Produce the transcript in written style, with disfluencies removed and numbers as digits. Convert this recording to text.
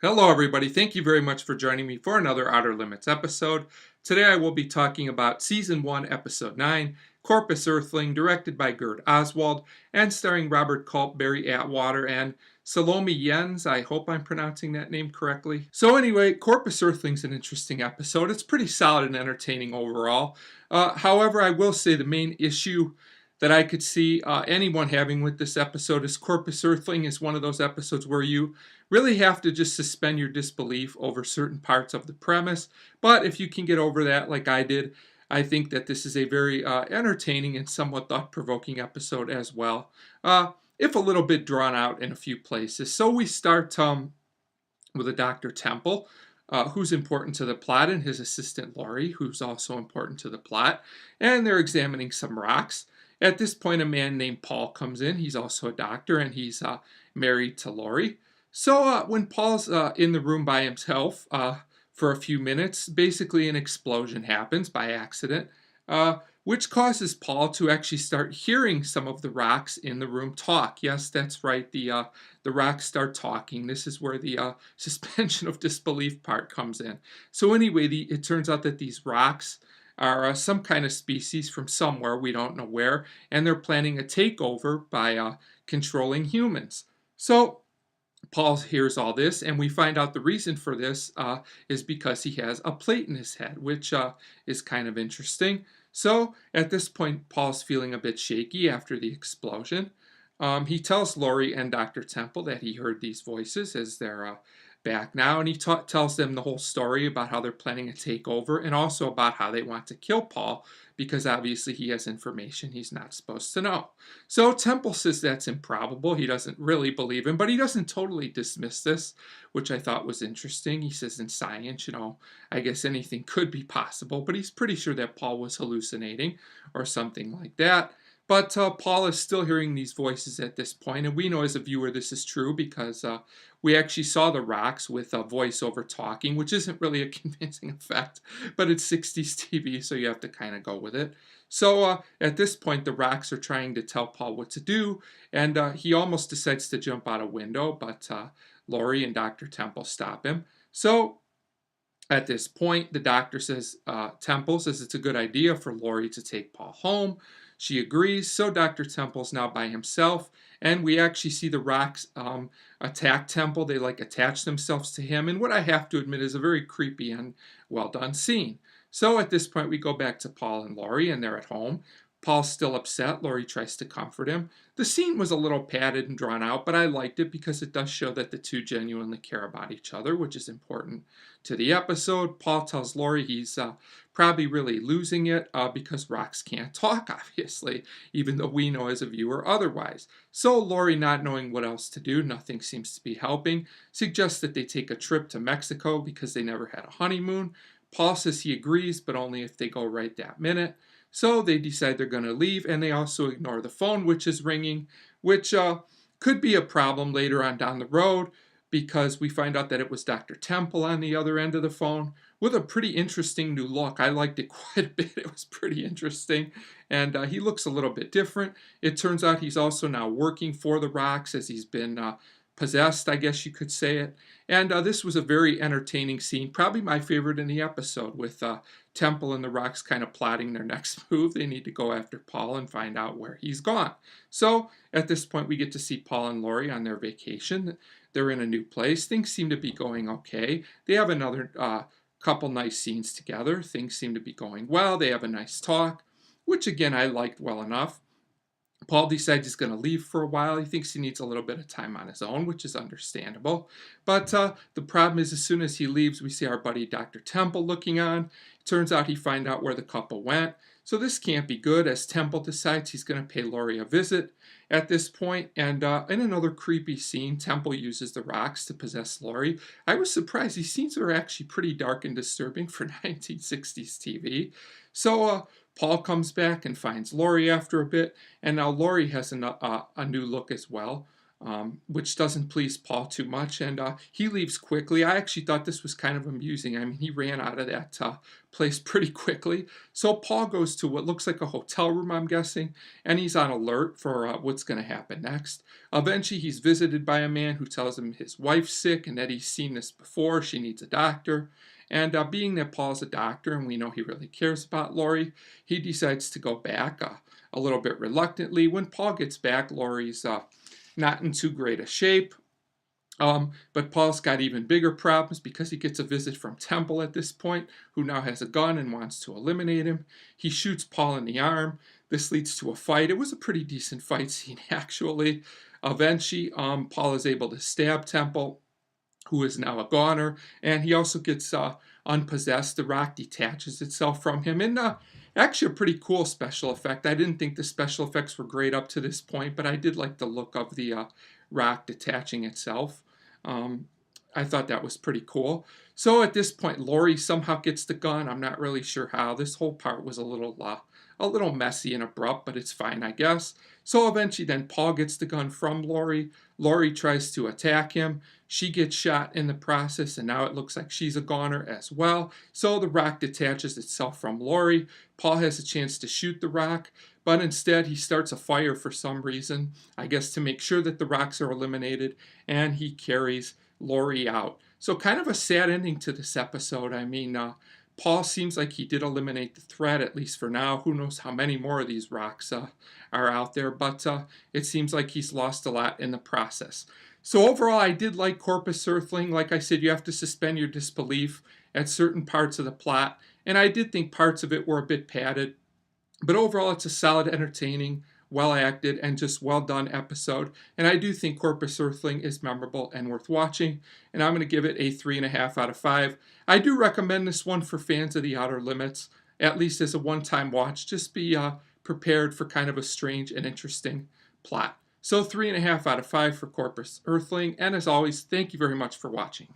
Hello, everybody. Thank you very much for joining me for another Outer Limits episode. Today I will be talking about Season 1, Episode 9, Corpus Earthling, directed by Gerd Oswald, and starring Robert Culp, Barry Atwater, and Salome Yens. I hope I'm pronouncing that name correctly. So anyway, Corpus Earthling's an interesting episode. It's pretty solid and entertaining overall. However, I will say the main issue that I could see anyone having with this episode is Corpus Earthling is one of those episodes where you really have to just suspend your disbelief over certain parts of the premise. But if you can get over that, like I did, I think that this is a very entertaining and somewhat thought-provoking episode as well, if a little bit drawn out in a few places. So we start with a Dr. Temple, who's important to the plot, and his assistant Laurie, who's also important to the plot, and they're examining some rocks. At this point, a man named Paul comes in. He's also a doctor, and he's married to Laurie. So when Paul's in the room by himself for a few minutes, basically an explosion happens by accident, which causes Paul to actually start hearing some of the rocks in the room talk. Yes, that's right. The rocks start talking. This is where the suspension of disbelief part comes in. So anyway, it turns out that these rocks are some kind of species from somewhere, we don't know where, and they're planning a takeover by controlling humans. So Paul hears all this, and we find out the reason for this is because he has a plate in his head, which is kind of interesting. So at this point, Paul's feeling a bit shaky after the explosion. He tells Laurie and Dr. Temple that he heard these voices as they're back now, and he tells them the whole story about how they're planning a takeover and also about how they want to kill Paul because obviously he has information he's not supposed to know. So Temple says that's improbable. He doesn't really believe him, but he doesn't totally dismiss this, which I thought was interesting. He says in science, I guess anything could be possible, but he's pretty sure that Paul was hallucinating or something like that. But Paul is still hearing these voices at this point, and we know as a viewer this is true because we actually saw the rocks with a voiceover talking, which isn't really a convincing effect, but it's 60s TV, so you have to kind of go with it. So at this point, the rocks are trying to tell Paul what to do, and he almost decides to jump out a window, but Laurie and Dr. Temple stop him. So at this point, the doctor says, Temple says it's a good idea for Laurie to take Paul home. She agrees, so Dr. Temple's now by himself, and we actually see the rocks attack Temple. They attach themselves to him, and what I have to admit is a very creepy and well done scene. So at this point, we go back to Paul and Laurie, and they're at home. Paul's still upset. Laurie tries to comfort him. The scene was a little padded and drawn out, but I liked it because it does show that the two genuinely care about each other, which is important to the episode. Paul tells Laurie he's probably really losing it because rocks can't talk, obviously, even though we know as a viewer otherwise. So Laurie, not knowing what else to do, nothing seems to be helping, suggests that they take a trip to Mexico because they never had a honeymoon. Paul says he agrees, but only if they go right that minute. So they decide they're going to leave, and they also ignore the phone, which is ringing, which could be a problem later on down the road because we find out that it was Dr. Temple on the other end of the phone with a pretty interesting new look. I liked it quite a bit. It was pretty interesting, and he looks a little bit different. It turns out he's also now working for the rocks as he's been possessed, I guess you could say it. And this was a very entertaining scene, probably my favorite in the episode, with Temple and the Rocks kind of plotting their next move. They need to go after Paul and find out where he's gone. So at this point, we get to see Paul and Laurie on their vacation. They're in a new place. Things seem to be going okay. They have another couple nice scenes together. Things seem to be going well. They have a nice talk, which again I liked well enough. Paul decides he's going to leave for a while. He thinks he needs a little bit of time on his own, which is understandable. But the problem is as soon as he leaves, we see our buddy Dr. Temple looking on. It turns out he finds out where the couple went. So this can't be good as Temple decides he's going to pay Laurie a visit at this point. And in another creepy scene, Temple uses the rocks to possess Laurie. I was surprised. These scenes are actually pretty dark and disturbing for 1960s TV. So Paul comes back and finds Laurie after a bit, and now Laurie has a new look as well. which doesn't please Paul too much, and he leaves quickly. I actually thought this was kind of amusing. I mean, he ran out of that place pretty quickly. So Paul goes to what looks like a hotel room, I'm guessing, and he's on alert for what's going to happen next. Eventually, he's visited by a man who tells him his wife's sick and that he's seen this before. She needs a doctor. And being that Paul's a doctor and we know he really cares about Laurie, he decides to go back a little bit reluctantly. When Paul gets back, Laurie's not in too great a shape. But Paul's got even bigger problems because he gets a visit from Temple at this point, who now has a gun and wants to eliminate him. He shoots Paul in the arm. This leads to a fight. It was a pretty decent fight scene, actually. Eventually, Paul is able to stab Temple, who is now a goner, and he also gets unpossessed. The rock detaches itself from him, and actually a pretty cool special effect. I didn't think the special effects were great up to this point, but I did like the look of the rock detaching itself. I thought that was pretty cool. So at this point, Laurie somehow gets the gun. I'm not really sure how. This whole part was a little messy and abrupt, but it's fine, I guess. So eventually then Paul gets the gun from Laurie. Laurie tries to attack him. She gets shot in the process, and now it looks like she's a goner as well. So the rock detaches itself from Laurie. Paul has a chance to shoot the rock, but instead he starts a fire for some reason, I guess to make sure that the rocks are eliminated, and he carries Laurie out. So kind of a sad ending to this episode. I mean, Paul seems like he did eliminate the threat, at least for now. Who knows how many more of these rocks are out there, but it seems like he's lost a lot in the process. So overall, I did like Corpus Earthling. Like I said, you have to suspend your disbelief at certain parts of the plot, and I did think parts of it were a bit padded. But overall, it's a solid, entertaining, well-acted, and just well-done episode. And I do think Corpus Earthling is memorable and worth watching. And I'm going to give it a 3.5 out of 5. I do recommend this one for fans of the Outer Limits, at least as a one-time watch. Just be prepared for kind of a strange and interesting plot. So 3.5 out of 5 for Corpus Earthling. And as always, thank you very much for watching.